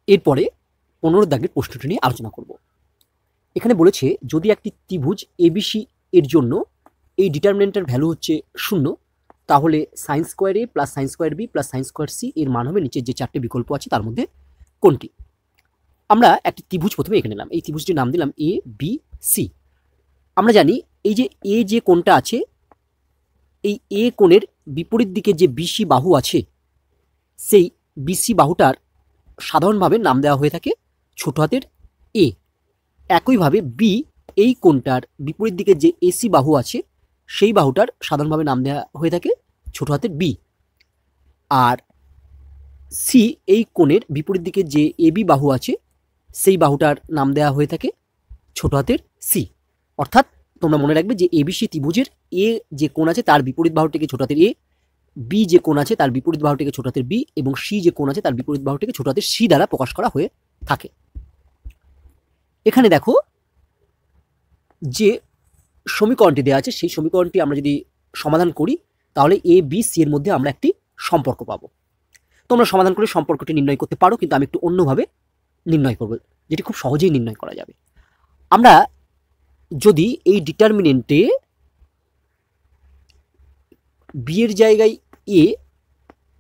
এরপরে 15 দাগের প্রশ্নটি নিয়ে আলোচনা করব। এখানে বলেছে যদি একটি ত্রিভুজ এবিসি এর জন্য এই ডিটারমিনেন্টের ভ্যালু হচ্ছে 0, তাহলে sine square A plus sine square B plus sine square C এর মান হবে নিচের যে 4টে বিকল্প আছে তার মধ্যে কোনটি। আমরা একটি ত্রিভুজ প্রথমে এঁকে নিলাম, এই ত্রিভুজটির নাম দিলাম এ বি সি। আমরা জানি এই যে এ যে কোণটা আছে, এই এ কোণের বিপরীত দিকে যে বিসি বাহু আছে, সেই বিসি বাহুটার সাধারণভাবে নাম দেওয়া হয়ে থাকে ছোট হাতের এ। একইভাবে বি এই কোণটার বিপরীত দিকে যে এসি বাহু আছে, সেই বাহুটার সাধারণভাবে নাম দেওয়া হয়ে থাকে ছোট হাতের বি। আর সি এই কোণের বিপরীত দিকে যে এবি বাহু আছে, সেই বাহুটার নাম দেওয়া হয়ে থাকে ছোট হাতের সি। অর্থাৎ তোমরা মনে রাখবে যে এবিসি ত্রিভুজের এ যে কোণ আছে তার বিপরীত বাহুটিকে ছোট হাতের এ, বি যে কোণ আছে তার বিপরীত বাহুটিকে ছোট হাতের বি এবং সি যে কোণ আছে তার বিপরীত বাহুটিকে ছোট হাতের সি দ্বারা প্রকাশ করা হয়ে থাকে। এখানে দেখো যে সমীকরণটি দেওয়া আছে, সেই সমীকরণটি আমরা যদি সমাধান করি তাহলে এ বি সি এর মধ্যে আমরা একটি সম্পর্ক পাবো। তোমরা সমাধান করে সম্পর্কটি নির্ণয় করতে পারো, কিন্তু আমি একটু অন্যভাবে নির্ণয় করব, যেটি খুব সহজেই নির্ণয় করা যাবে। আমরা যদি এই ডিটারমিনেন্টে বি এর জায়গায় এ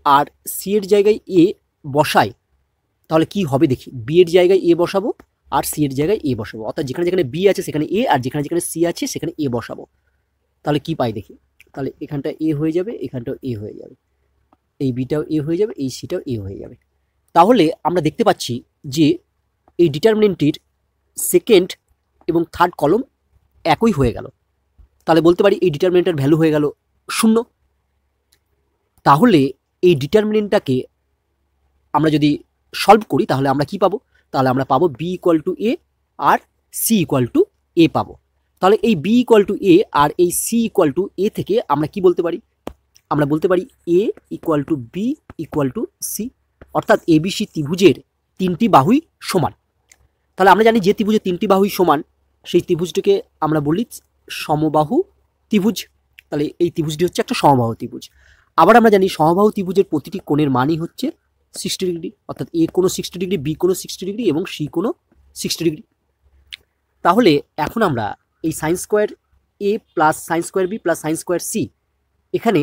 আর সি এর জায়গায় এ বসাই, তাহলে কি হবে দেখি। বি এর জায়গায় এ বসাবো আর সি এর জায়গায় এ বসাবো, অর্থাৎ যেখানে যেখানে বি আছে সেখানে এ, আর যেখানে যেখানে সি আছে সেখানে এ বসাবো। তাহলে কি পাই দেখি। তাহলে এখানটা এ হয়ে যাবে, এখানটাও এ হয়ে যাবে, এই বিটাও এ হয়ে যাবে, এই সিটাও এ হয়ে যাবে। তাহলে আমরা দেখতে পাচ্ছি যে এই ডিটারমিনেন্টটির সেকেন্ড এবং থার্ড কলম একই হয়ে গেল। তাহলে বলতে পারি এই ডিটারমিনেন্টের ভ্যালু হয়ে গেল 0। তাহলে এই ডিটারমিনেন্টটাকে আমরা যদি সলভ করি তাহলে আমরা কি পাবো, তাহলে আমরা পাবো বি ইকুয়াল টু এ আর সি ইকুয়াল টু এ পাবো। তাহলে এই বি ইকুয়াল টু এ আর এই সি ইকুয়াল টু এ থেকে আমরা কি বলতে পারি, আমরা বলতে পারি A equal to B equal to C. অর্থাৎ এবিসি ত্রিভুজের 3টি বাহুই সমান। তাহলে আমরা জানি যে ত্রিভুজের 3টি বাহুই সমান সেই ত্রিভুজটিকে আমরা বলি সমবাহু ত্রিভুজ। তাহলে এই ত্রিভুজটি হচ্ছে একটা সমবাহু ত্রিভুজ। আবার আমরা জানি সমবাহু ত্রিভুজের প্রতিটি কোণের মানই হচ্ছে 60 ডিগ্রি, অর্থাৎ এ কোনো 60 ডিগ্রি, বি কোনো 60 ডিগ্রি এবং সি কোনো 60 ডিগ্রি। তাহলে এখন আমরা এই sine square A plus sine square B plus sine square C, এখানে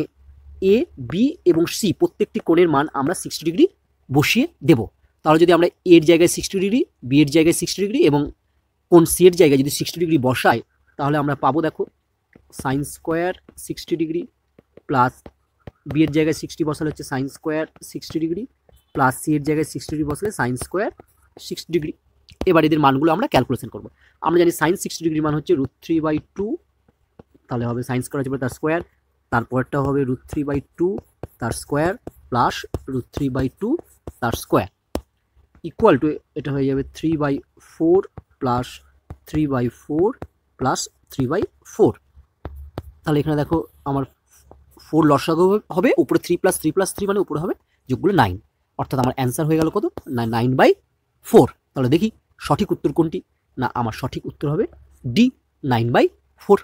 এ বি এবং সি প্রত্যেকটি কোণের মান আমরা 60 ডিগ্রি বসিয়ে দেব। তাহলে যদি আমরা এর জায়গায় 60 ডিগ্রি, বি এর জায়গায় 60 ডিগ্রি এবং কোণ সি এর জায়গায় যদি 60 ডিগ্রি বসাই, তাহলে আমরা পাবো দেখো sine square 60 degree plus B এর জায়গায় 60 বসালে হচ্ছে sine square 60 degree plus C এর জায়গায় 60 ডিগ্রি বসালে সাইন স্কোয়ার 60 ডিগ্রি। এবার এদের মানগুলো আমরা ক্যালকুলেশন করব। আমরা জানি সাইন 60 ডিগ্রি মান হচ্ছে √3/2, তাহলে হবে সাইন স্কোয়ার হচ্ছে তার স্কোয়ার, তারপরটা হবে √3/2 তার স্কোয়ার প্লাস √3/2 তার স্কোয়ার ইকুয়াল টু এটা হয়ে যাবে 3/4 প্লাস 3/4 প্লাস 3/4। তাহলে এখানে দেখো আমার 4 লসাগু হবে, উপরে 3 প্লাস 3 প্লাস 3 মানে উপরে হবে যোগগুলো 9, অর্থাৎ আমার অ্যান্সার হয়ে গেল কত না 9/4। তাহলে দেখি সঠিক উত্তর কোনটি, না আমার সঠিক উত্তর হবে ডি 9/4।